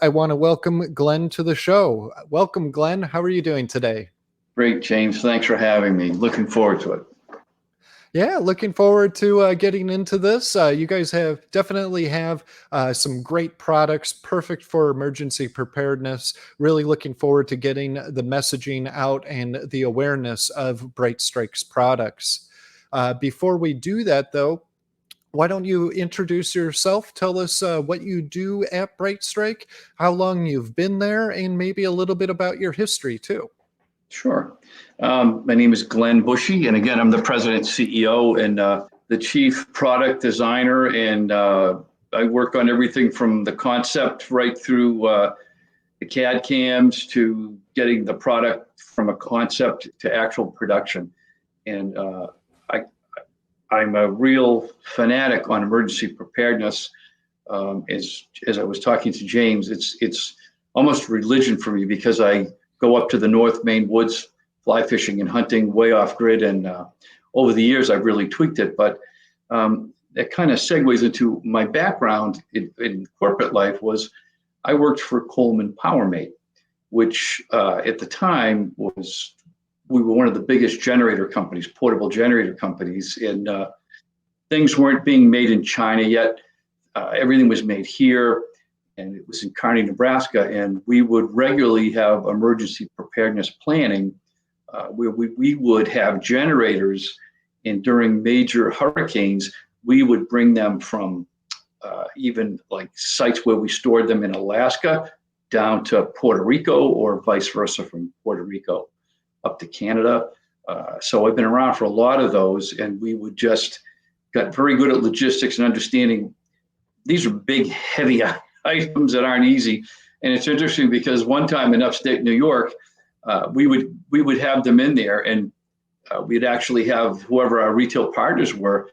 I want to welcome Glenn to the show. Welcome, Glenn. How are you doing today? Great, James. Thanks for having me. Looking forward to it. Yeah, looking forward to getting into this. You guys definitely have some great products, perfect for emergency preparedness. Really looking forward to getting the messaging out and the awareness of Brite-Strike's products. Before we do that, though, why don't you introduce yourself? Tell us what you do at Brite-Strike, how long you've been there, and maybe a little bit about your history too. Sure. My name is Glenn Bushy, and again, I'm the president, CEO, and the chief product designer. And I work on everything from the concept right through the CAD cams to getting the product from a concept to actual production. And I'm a real fanatic on emergency preparedness. As I was talking to James, it's almost religion for me because I go up to the North Maine woods, fly fishing and hunting way off grid. And over the years, I've really tweaked it. But that kind of segues into my background in corporate life. I worked for Coleman PowerMate, which at the time we were one of the biggest generator companies, portable generator companies. And things weren't being made in China yet. Everything was made here. And it was in Kearney, Nebraska, and we would regularly have emergency preparedness planning where we would have generators, and during major hurricanes, we would bring them from even like sites where we stored them in Alaska down to Puerto Rico, or vice versa from Puerto Rico up to Canada. So I've been around for a lot of those, and we would just got very good at logistics and understanding these are big, heavy items that aren't easy. And it's interesting because one time in upstate New York, we would have them in there, and we'd actually have whoever our retail partners were,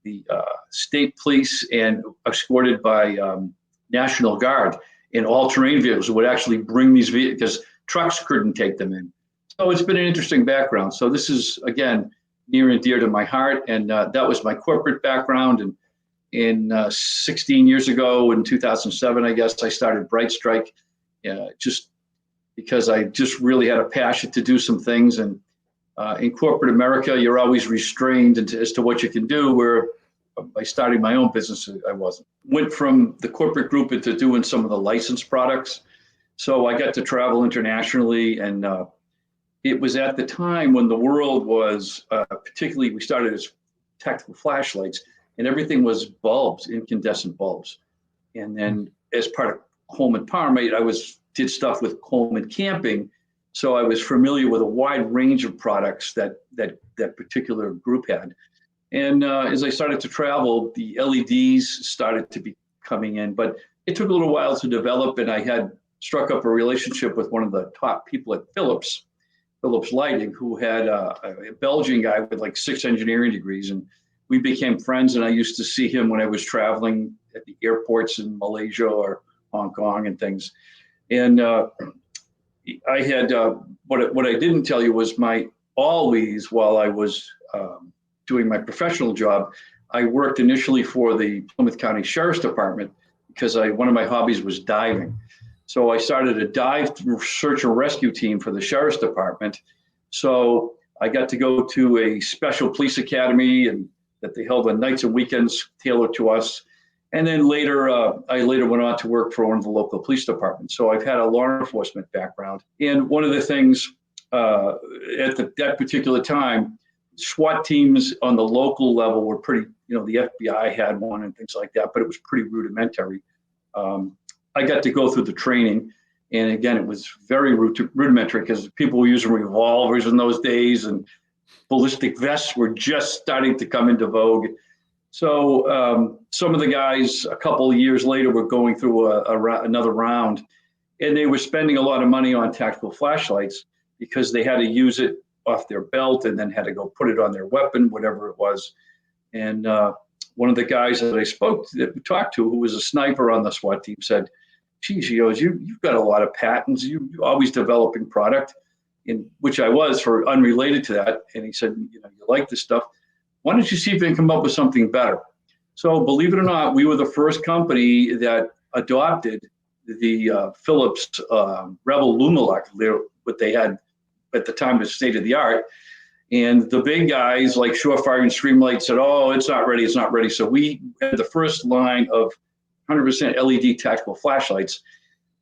the state police, and escorted by National Guard in all-terrain vehicles would actually bring these vehicles because trucks couldn't take them in. So it's been an interesting background. So this is, again, near and dear to my heart. And that was my corporate background. And in 16 years ago, in 2007, I guess, I started Brite-Strike just because I just really had a passion to do some things. And in corporate America, you're always restrained as to what you can do, where by starting my own business, I wasn't. Went from the corporate group into doing some of the licensed products. So I got to travel internationally. And it was at the time when the world was, particularly, we started as tactical flashlights, and everything was bulbs, incandescent bulbs. And then as part of Coleman PowerMate, I did stuff with Coleman Camping. So I was familiar with a wide range of products that particular group had. And as I started to travel, the LEDs started to be coming in, but it took a little while to develop. And I had struck up a relationship with one of the top people at Philips Lighting, who had a Belgian guy with like 6 engineering degrees. And we became friends, and I used to see him when I was traveling at the airports in Malaysia or Hong Kong and things. And I had what I didn't tell you was while I was doing my professional job, I worked initially for the Plymouth County Sheriff's Department because one of my hobbies was diving. So I started a dive search and rescue team for the Sheriff's Department. So I got to go to a special police academy, and that they held on nights and weekends tailored to us. And then I later went on to work for one of the local police departments. So I've had a law enforcement background. And one of the things at that particular time, SWAT teams on the local level were pretty, the FBI had one and things like that, but it was pretty rudimentary. I got to go through the training. And again, it was very rudimentary because people were using revolvers in those days, and ballistic vests were just starting to come into vogue. So some of the guys a couple of years later were going through another round, and they were spending a lot of money on tactical flashlights because they had to use it off their belt and then had to go put it on their weapon, whatever it was. And one of the guys that we talked to, who was a sniper on the SWAT team, said, geez, you've got a lot of patents. You're always developing product, in which I was for unrelated to that. And he said, you like this stuff. Why don't you see if you can come up with something better? So believe it or not, we were the first company that adopted the Philips Rebel Lumelec, what they had at the time was state of the art. And the big guys like Surefire and Streamlight said, "Oh, it's not ready, it's not ready." So we had the first line of 100% LED tactical flashlights.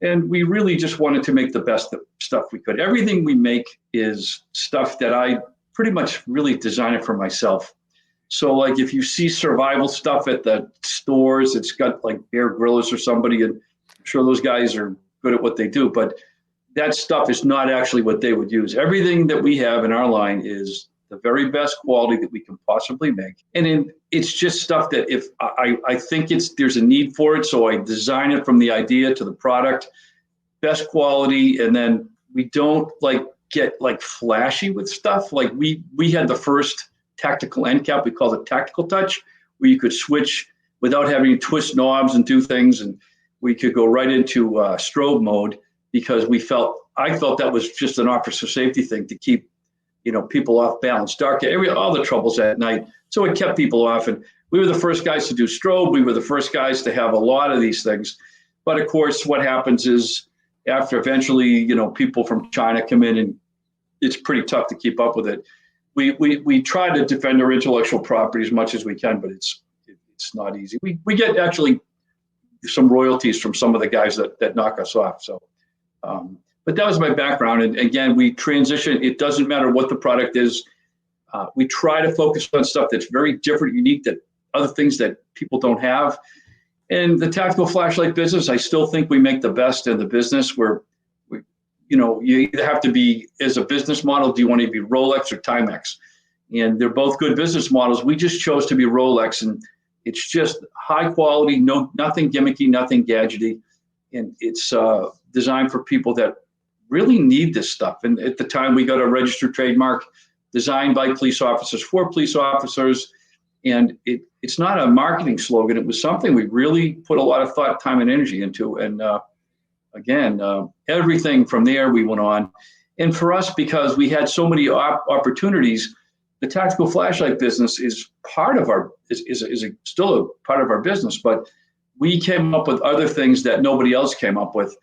And we really just wanted to make the best stuff we could. Everything we make is stuff that I pretty much really design it for myself. So like if you see survival stuff at the stores, it's got like Bear Grylls or somebody, and I'm sure those guys are good at what they do, but that stuff is not actually what they would use. Everything that we have in our line is the very best quality that we can possibly make. And then it's just stuff that if I think there's a need for it, so I design it from the idea to the product, best quality, and then we don't like get like flashy with stuff. Like we had the first tactical end cap, we call it tactical touch, where you could switch without having to twist knobs and do things, and we could go right into strobe mode because I felt that was just an officer safety thing to keep people off balance, dark area, all the troubles at night. So it kept people off, and we were the first guys to do strobe. We were the first guys to have a lot of these things. But of course, what happens is after eventually, people from China come in, and it's pretty tough to keep up with it. We try to defend our intellectual property as much as we can, but it's not easy. We get actually some royalties from some of the guys that knock us off. So, but that was my background. And again, we transition. It doesn't matter what the product is. We try to focus on stuff that's very different, unique, that other things that people don't have. And the tactical flashlight business, I still think we make the best in the business where you either have to be, as a business model, do you want to be Rolex or Timex? And they're both good business models. We just chose to be Rolex, and it's just high quality, nothing gimmicky, nothing gadgety. And it's designed for people that really need this stuff. And at the time, we got a registered trademark designed by police officers for police officers. And it's not a marketing slogan. It was something we really put a lot of thought, time, and energy into. And again, everything from there we went on. And for us, because we had so many opportunities, the tactical flashlight business is part of still a part of our business. But we came up with other things that nobody else came up with.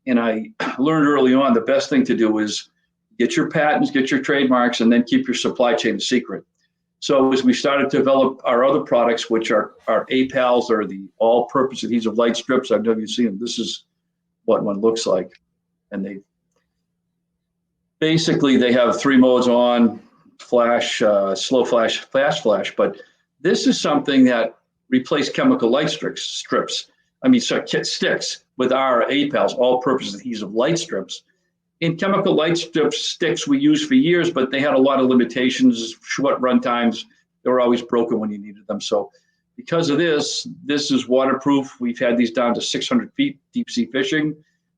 And I learned early on the best thing to do is get your patents, get your trademarks, and then keep your supply chain a secret. So as we started to develop our other products, which are our APALs, or the all-purpose adhesive light strips, I've never seen them. This is what one looks like. And they have 3 modes: on, flash, slow flash, fast flash. But this is something that replaced chemical light sticks with our APALs, all-purpose adhesive light strips. In chemical light sticks we used for years, but they had a lot of limitations, short run times. They were always broken when you needed them. So because of this is waterproof. We've had these down to 600 feet, deep sea fishing.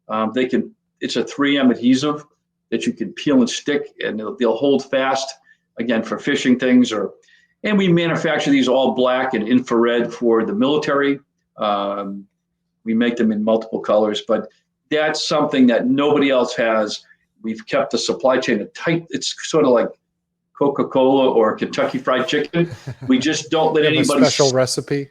It's a 3M adhesive that you can peel and stick, and they'll hold fast, again, for fishing things. And we manufacture these all black and infrared for the military. We make them in multiple colors, but that's something that nobody else has. We've kept the supply chain tight. It's sort of like Coca-Cola or Kentucky Fried Chicken. We just don't let anybody. A special recipe.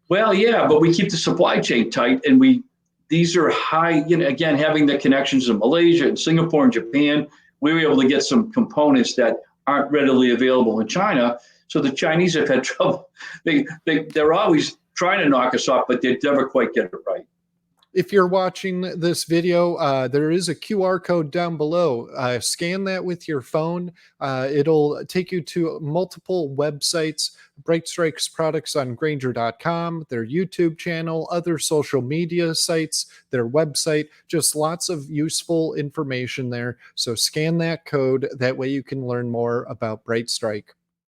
Well, yeah, but we keep the supply chain tight, and these are high. Again, having the connections in Malaysia and Singapore and Japan, we were able to get some components that aren't readily available in China. So the Chinese have had trouble. They're always trying to knock us off, but they never quite get it right. If you're watching this video, there is a QR code down below. Scan that with your phone. It'll take you to multiple websites, Brite-Strike's products on Grainger.com, their YouTube channel, other social media sites, their website, just lots of useful information there. So scan that code. That way you can learn more about Brite-Strike.